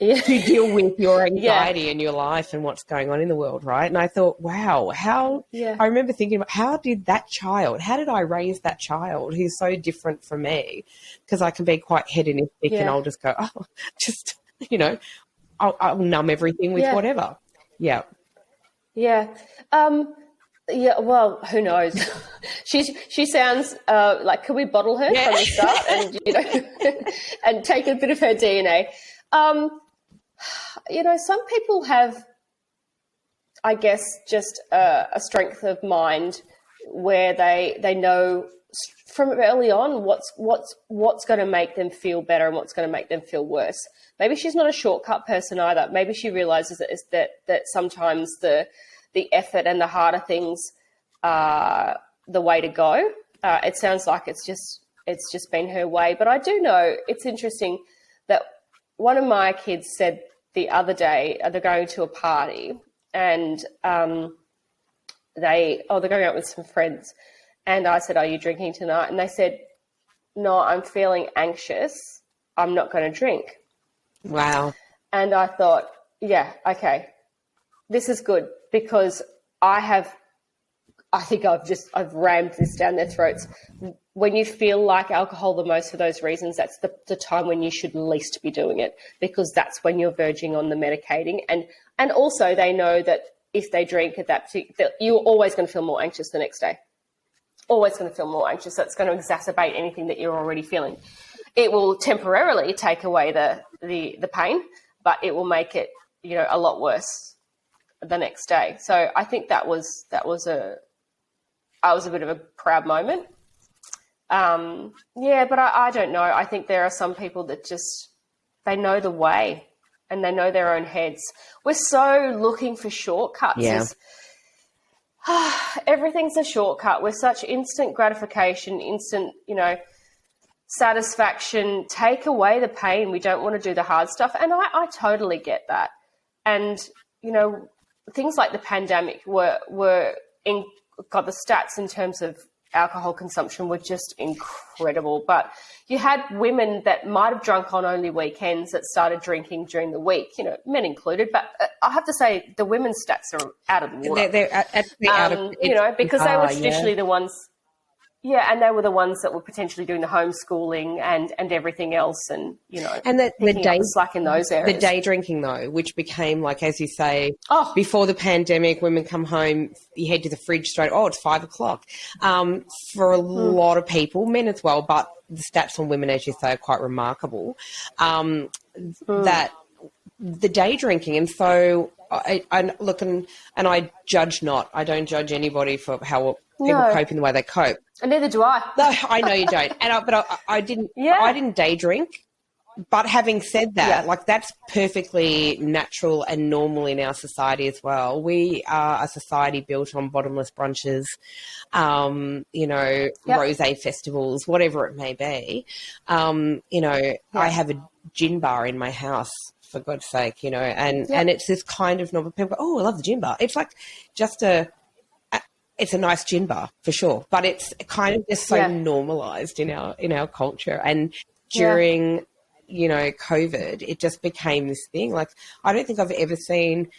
to deal with your anxiety in your life and what's going on in the world, right? And I thought, wow, I remember thinking about how did I raise that child who's so different from me? Because I can be quite hedonistic and I'll just go, I'll numb everything with whatever. Yeah. Yeah. Well, who knows? She sounds like, can we bottle her from the start and, and take a bit of her DNA? Some people have, I guess, just a strength of mind where they know from early on what's going to make them feel better and what's going to make them feel worse. Maybe she's not a shortcut person either. Maybe she realizes that sometimes the effort and the harder things are the way to go. It sounds like it's just been her way. But I do know it's interesting that one of my kids said the other day, they're going to a party, and they're going out with some friends. And I said, are you drinking tonight? And they said, no, I'm feeling anxious. I'm not going to drink. Wow. And I thought, yeah, okay, this is good, because I think I've rammed this down their throats. When you feel like alcohol the most for those reasons, that's the time when you should least be doing it, because that's when you're verging on the medicating. And also they know that if they drink at that you're always going to feel more anxious the next day. Always going to feel more anxious. That's going to exacerbate anything that you're already feeling. It will temporarily take away the pain, but it will make it, a lot worse the next day. So I think that was a bit of a proud moment. But I don't know. I think there are some people that they know the way and they know their own heads. We're so looking for shortcuts. Yeah. Everything's a shortcut. We're such instant gratification, instant, satisfaction. Take away the pain. We don't want to do the hard stuff. And I totally get that. And, things like the pandemic got the stats in terms of alcohol consumption were just incredible. But you had women that might have drunk on only weekends that started drinking during the week, men included. But I have to say the women's stats are out of the water. They're actually out of because they were traditionally the ones. Yeah, and they were the ones that were potentially doing the homeschooling and everything else, and and the day slack in those areas. The day drinking though, which became like, as you say, before the pandemic, women come home, you head to the fridge straight. Oh, it's 5 o'clock. For a lot of people, men as well, but the stats on women, as you say, are quite remarkable. That the day drinking, and so I look and I judge not. I don't judge anybody for how people cope in the way they cope. And neither do I. No, I know you don't. And I didn't. Yeah. I didn't day drink. But having said that, that's perfectly natural and normal in our society as well. We are a society built on bottomless brunches, rosé festivals, whatever it may be. I have a gin bar in my house, for God's sake, and it's this kind of novel. People go, oh, I love the gin bar. It's like just it's a nice gin bar for sure, but it's kind of just so normalized in our culture. And during COVID, it just became this thing. Like, I don't think I've ever seen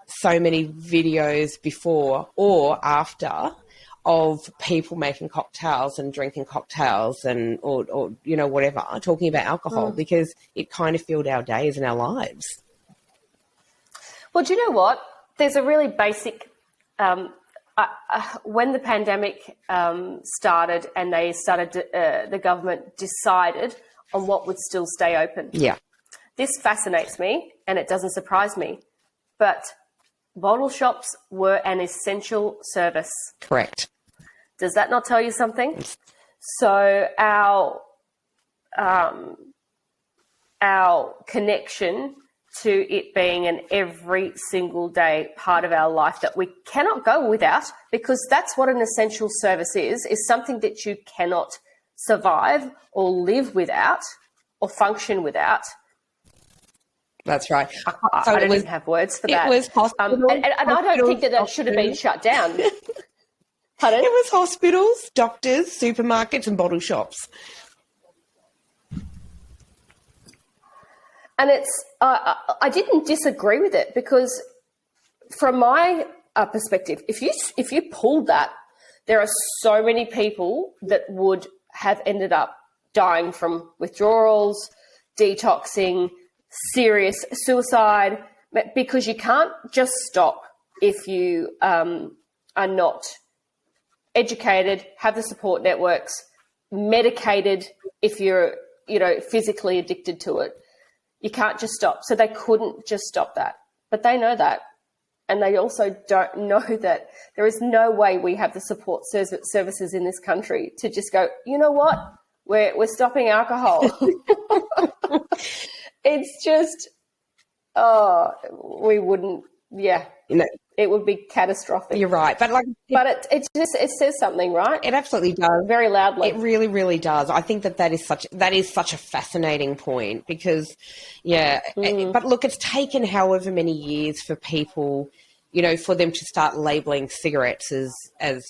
so many videos before or after of people making cocktails and drinking cocktails and or whatever, talking about alcohol, because it kind of filled our days and our lives. Well, do you know what? There's a really basic when the pandemic started and they started, the government decided on what would still stay open. Yeah. This fascinates me and it doesn't surprise me, but bottle shops were an essential service. Correct. Does that not tell you something? So our connection to it being an every single day part of our life that we cannot go without, because that's what an essential service is something that you cannot survive or live without or function without. That's right. I don't even have words for that. It was hospitals. And I don't think that should have been shut down. Pardon? It was hospitals, doctors, supermarkets and bottle shops. And it's I didn't disagree with it, because from my perspective, if you pulled that, there are so many people that would have ended up dying from withdrawals, detoxing, serious suicide, because you can't just stop if you are not educated, have the support networks, medicated if you're physically addicted to it. You can't just stop. So they couldn't just stop that. But they know that. And they also don't know that there is no way we have the support services in this country to just go, you know what, we're stopping alcohol. It's just, we wouldn't, it would be catastrophic. You're right. But it says something, right? It absolutely does. Very loudly. It really, really does. I think that is such a fascinating point, because, but look, it's taken however many years for people, for them to start labeling cigarettes as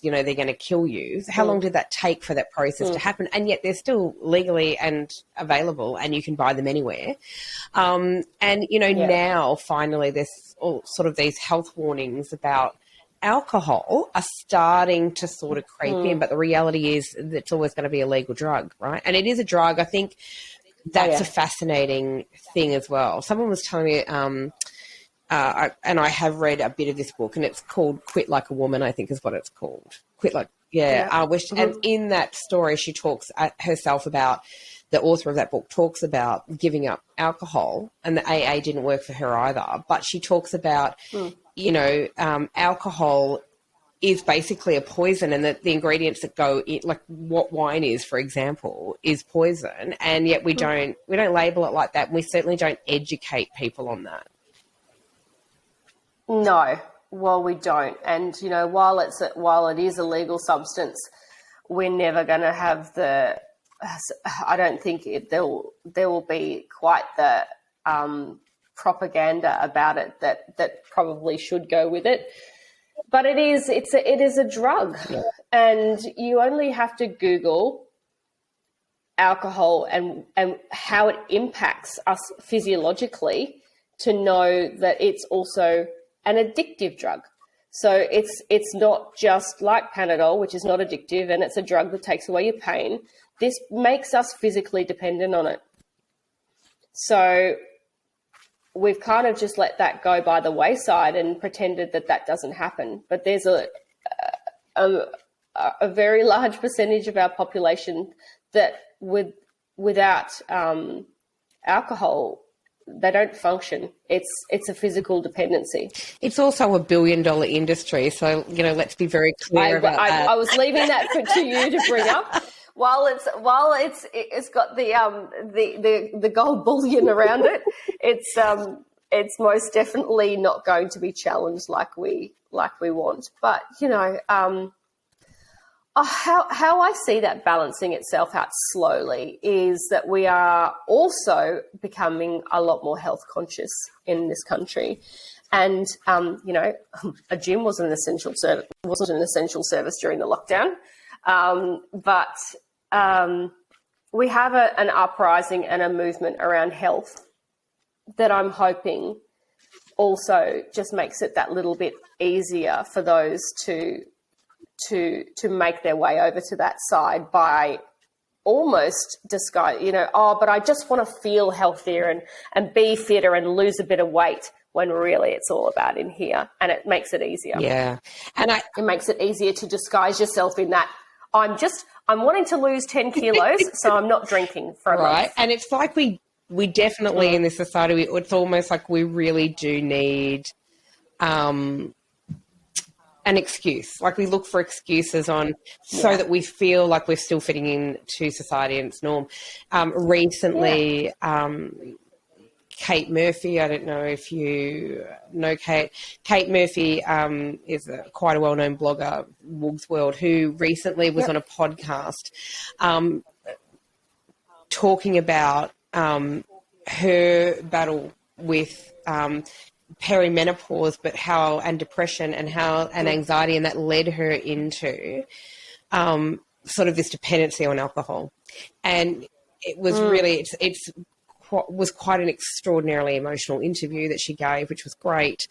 they're going to kill you. How long did that take for that process to happen? And yet they're still legally and available, and you can buy them anywhere. Now finally there's all sort of these health warnings about alcohol are starting to sort of creep in, but the reality is that it's always going to be a legal drug, right? And it is a drug. I think that's a fascinating thing as well. Someone was telling me, and I have read a bit of this book, and it's called Quit Like a Woman, I think is what it's called. Quit Like, and in that story she talks herself about, the author of that book talks about giving up alcohol, and the AA didn't work for her either. But she talks about, alcohol is basically a poison, and that the ingredients that go in, like what wine is, for example, is poison, and yet we don't label it like that. And we certainly don't educate people on that. No, well, we don't. And, while it is a legal substance, we're never going to have I don't think there will be quite the propaganda about it that probably should go with it. But it is a drug, and you only have to Google alcohol and how it impacts us physiologically to know that it's also an addictive drug. So it's not just like Panadol, which is not addictive, and it's a drug that takes away your pain. This makes us physically dependent on it. So we've kind of just let that go by the wayside and pretended that doesn't happen. But there's a very large percentage of our population that without alcohol, they don't function. It's a physical dependency. It's also $1 billion industry, so let's be very clear about that. I was leaving that to you to bring up. While it's got the gold bullion around it, it's most definitely not going to be challenged like we want. But how I see that balancing itself out slowly is that we are also becoming a lot more health conscious in this country, and a gym wasn't an essential service during the lockdown, but we have an uprising and a movement around health that I'm hoping also just makes it that little bit easier for those to make their way over to that side by almost disguise, but I just want to feel healthier and be fitter and lose a bit of weight, when really it's all about in here, and it makes it easier. Yeah. It makes it easier to disguise yourself in that I'm wanting to lose 10 kilos, so I'm not drinking for a month. And it's like we definitely in this society, it's almost like we really do need an excuse. Like we look for excuses so that we feel like we're still fitting into society and its norm. Recently, Kate Murphy, I don't know if you know Kate. Kate Murphy is quite a well-known blogger, Woog's World, who recently was on a podcast talking about her battle with perimenopause, and depression and anxiety, and that led her into sort of this dependency on alcohol. And it was really, was quite an extraordinarily emotional interview that she gave, which was great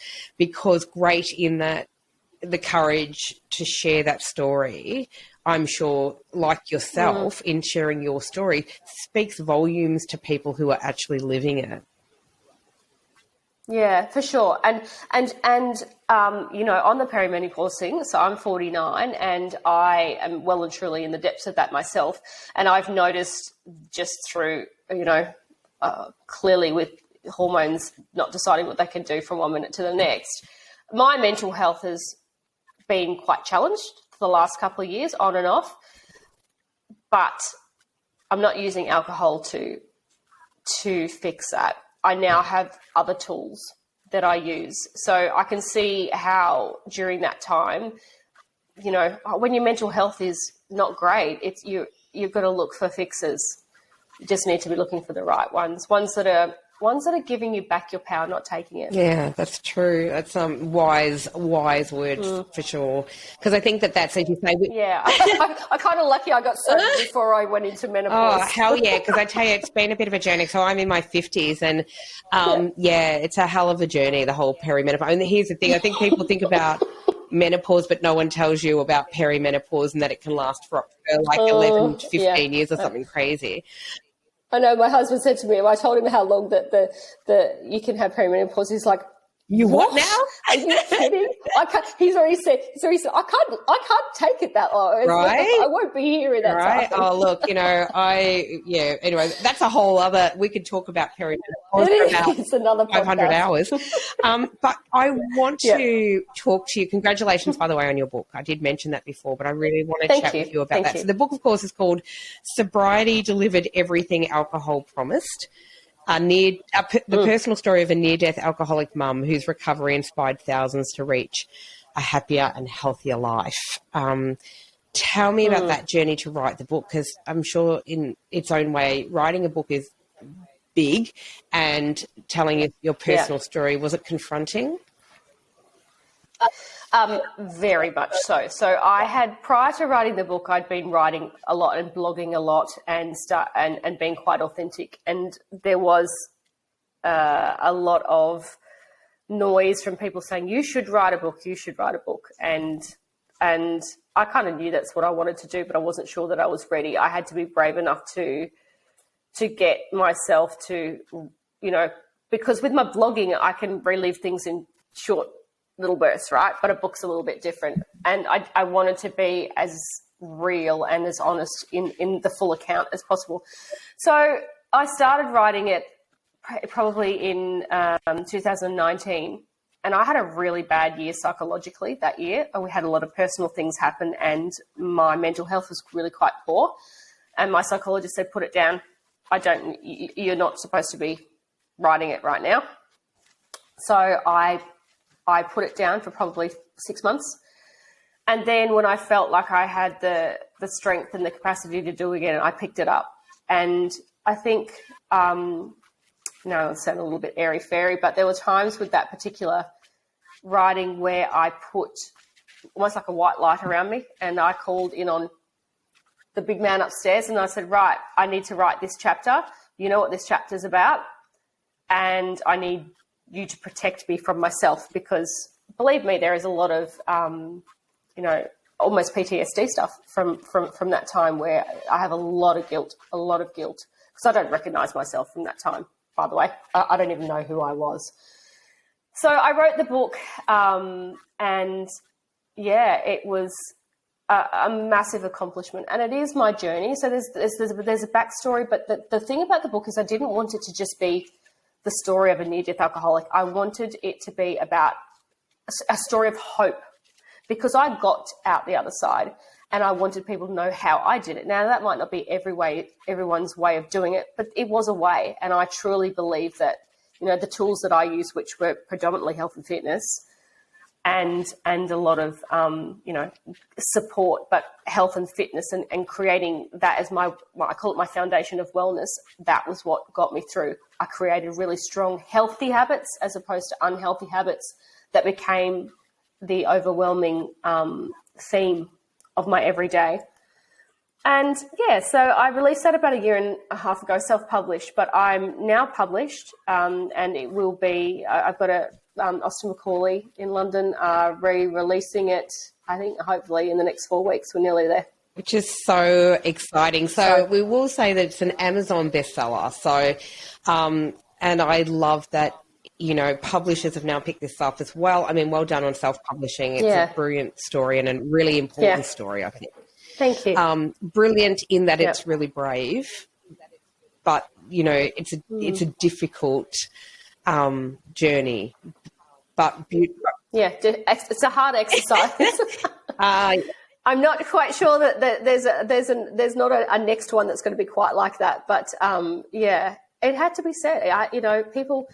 in that the courage to share that story, I'm sure, like yourself, in sharing your story, speaks volumes to people who are actually living it. Yeah, for sure. And on the perimenopause thing, so I'm 49 and I am well and truly in the depths of that myself. And I've noticed just through, clearly with hormones not deciding what they can do from one minute to the next, my mental health has been quite challenged for the last couple of years, on and off. But I'm not using alcohol to fix that. I now have other tools that I use. So I can see how during that time, when your mental health is not great, you've got to look for fixes. You just need to be looking for the right ones that are giving you back your power, not taking it. Yeah, that's true. That's wise words for sure. Because I think that's, as you say. I kind of lucky I got sober before I went into menopause. Oh, hell yeah, because I tell you, it's been a bit of a journey. So I'm in my 50s and, it's a hell of a journey, the whole perimenopause. And here's the thing, I think people think about menopause, but no one tells you about perimenopause and that it can last for like 11 to 15 years or something crazy. I know my husband said to me, I told him how long that you can have perimenopause. He's like, You what now? Are you kidding? He's already said, I can't take it that long. Right? I won't be here in that right? time. Oh, look, anyway, that's a whole other, we could talk about perimenopause for about it's another 500 hours. But I want to talk to you. Congratulations, by the way, on your book. I did mention that before, but I really want to chat with you about that. So the book, of course, is called Sobriety Delivered Everything Alcohol Promised. The personal story of a near-death alcoholic mum whose recovery inspired thousands to reach a happier and healthier life. Tell me about that journey to write the book, because I'm sure in its own way, writing a book is big, and telling your personal story, was it confronting? Very much so. So I had, prior to writing the book, I'd been writing a lot and blogging a lot and being quite authentic. And there was a lot of noise from people saying, you should write a book, you should write a book. And I kind of knew that's what I wanted to do, but I wasn't sure that I was ready. I had to be brave enough to get myself to, because with my blogging, I can relive things in short little bursts, right? But a book's a little bit different. And I wanted to be as real and as honest in the full account as possible. So I started writing it probably in 2019. And I had a really bad year psychologically that year. We had a lot of personal things happen and my mental health was really quite poor. And my psychologist said, put it down. You're not supposed to be writing it right now. So I put it down for probably 6 months. And then when I felt like I had the strength and the capacity to do it again, I picked it up. And I think, it'll sound a little bit airy-fairy, but there were times with that particular writing where I put almost like a white light around me and I called in on the big man upstairs and I said, right, I need to write this chapter. You know what this chapter's about? And I need you to protect me from myself because, believe me, there is a lot of, almost PTSD stuff from that time where I have a lot of guilt because I don't recognize myself from that time, by the way. I don't even know who I was. So I wrote the book and, it was a massive accomplishment and it is my journey. So there's a backstory, but the thing about the book is I didn't want it to just be the story of a near-death alcoholic. I wanted it to be about a story of hope because I got out the other side and I wanted people to know how I did it. Now, that might not be everyone's way of doing it, but it was a way. And I truly believe that, the tools that I used, which were predominantly health and fitness and a lot of, support, but health and fitness and creating that as I call it my foundation of wellness, that was what got me through. I created really strong, healthy habits as opposed to unhealthy habits that became the overwhelming theme of my everyday. And so I released that about 1.5 years ago, self-published, but I'm now published and it will be, I've got Austin Macaulay in London re-releasing it, I think hopefully in the next 4 weeks. We're nearly there. Which is so exciting. So we will say that it's an Amazon bestseller. So, and I love that, publishers have now picked this up as well. I mean, well done on self-publishing. It's a brilliant story and a really important story, I think. Thank you. Brilliant in that it's really brave, but, it's a difficult journey, but beautiful. Yeah, it's a hard exercise. I'm not quite sure that there's not a next one that's going to be quite like that, but it had to be said. People,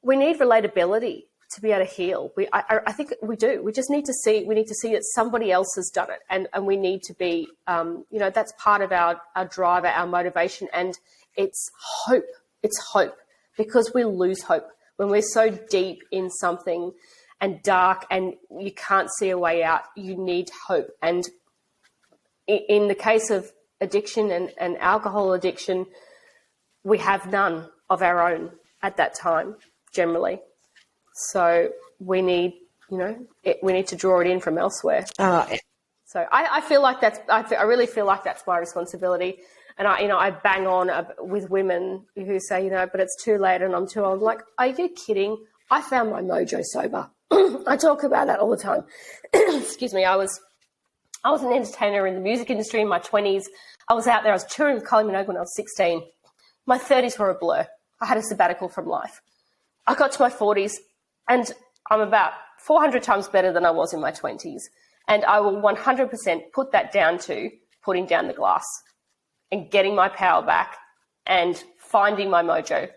we need relatability to be able to heal. I think we do. We just need to see. We need to see that somebody else has done it, and we need to be. That's part of our drive, our motivation, and it's hope. It's hope because we lose hope when we're so deep in something and dark, and you can't see a way out. You need hope, and in the case of addiction and alcohol addiction, we have none of our own at that time generally. So we need, we need to draw it in from elsewhere. So I feel like I really feel like that's my responsibility. And I bang on with women who say, but it's too late and I'm too old. I'm like, are you kidding? I found my mojo sober. I talk about that all the time. Excuse me. I was an entertainer in the music industry in my 20s. I was out there. I was touring with Kylie Minogue when I was 16. My 30s were a blur. I had a sabbatical from life. I got to my 40s. And I'm about 400 times better than I was in my 20s. And I will 100% put that down to putting down the glass and getting my power back and finding my mojo.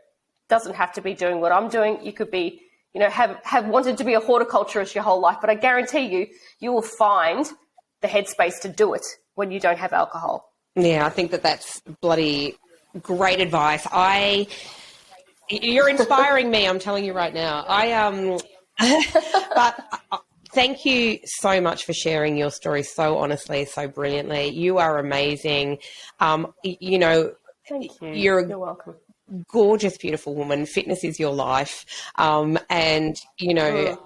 Doesn't have to be doing what I'm doing. You could be, have wanted to be a horticulturist your whole life, but I guarantee you will find the headspace to do it when you don't have alcohol. Yeah, I think that's bloody great advice. You're inspiring me, I'm telling you right now. But Thank you so much for sharing your story so honestly, so brilliantly. You are amazing. You know, Thank you. You're welcome. Gorgeous, beautiful woman. Fitness is your life. And, you know,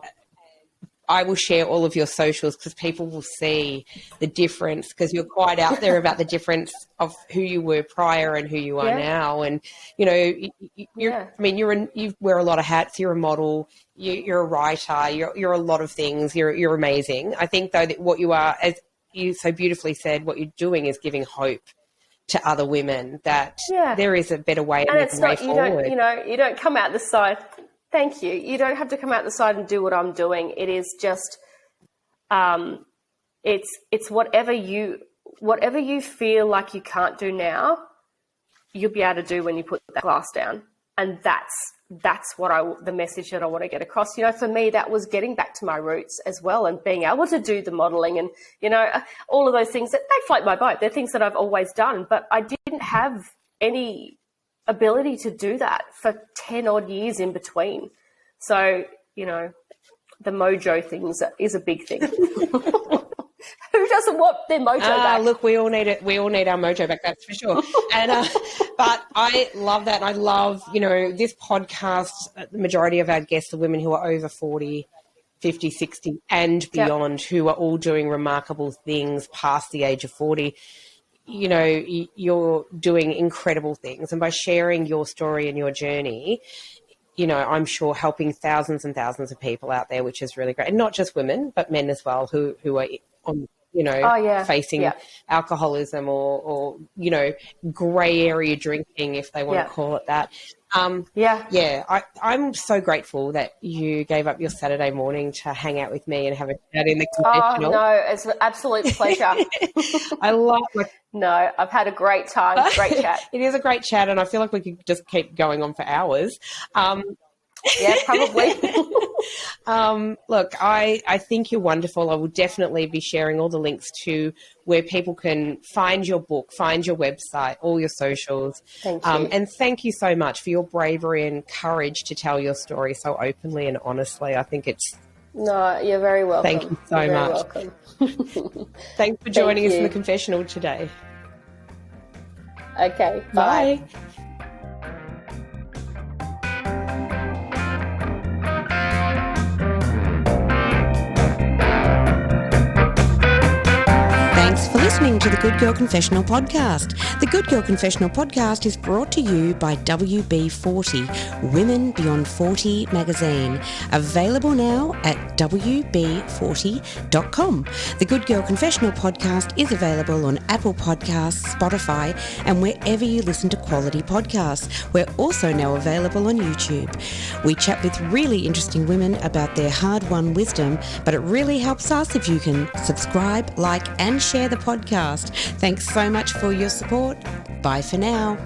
I will share all of your socials because people will see the difference, because you're quite out there about the difference of who you were prior and who you are now. And, you know, you wear a lot of hats. You're a model. You're a writer. You're a lot of things. You're amazing. I think, though, that what you are, as you so beautifully said, what you're doing is giving hope to other women that there is a better way, and it's not, forward. You don't come out the side. Thank you. You don't have to come out the side and do what I'm doing. It is just, it's whatever you feel like you can't do now, you'll be able to do when you put that glass down. And that's what the message that I want to get across. You know, for me, that was getting back to my roots as well, and being able to do the modeling and, you know, all of those things that they float my boat. They're things that I've always done, but I didn't have any ability to do that for 10 odd years in between. So, you know, the mojo thing is a big thing. Who doesn't want their mojo back? Look, we all need it. We all need our mojo back, that's for sure. And but I love that. And I love, you know, this podcast, the majority of our guests are women who are over 40, 50, 60 and beyond, who are all doing remarkable things past the age of 40. You know, you're doing incredible things. And by sharing your story and your journey, you know, I'm sure helping thousands and thousands of people out there, which is really great. And not just women, but men as well, who are on, you know, facing alcoholism or, you know, grey area drinking, if they want to call it that. I'm so grateful that you gave up your Saturday morning to hang out with me and have a chat in the confessional. Oh, no, it's an absolute pleasure. I love No, I've had a great time. Great chat. It is a great chat, and I feel like we could just keep going on for hours. Yeah, probably. Look, I think you're wonderful. I will definitely be sharing all the links to where people can find your book, find your website, all your socials. Thank you. And thank you so much for your bravery and courage to tell your story so openly and honestly. I think it's... No, you're very welcome. Thank you so much. Thanks for joining us in the confessional today. Okay, bye. Thanks for listening to the Good Girl Confessional podcast. The Good Girl Confessional podcast is brought to you by WB40, Women Beyond 40 magazine. Available now at WB40.com. The Good Girl Confessional podcast is available on Apple Podcasts, Spotify, and wherever you listen to quality podcasts. We're also now available on YouTube. We chat with really interesting women about their hard-won wisdom, but it really helps us if you can subscribe, like, and share the podcast. Thanks so much for your support. Bye for now.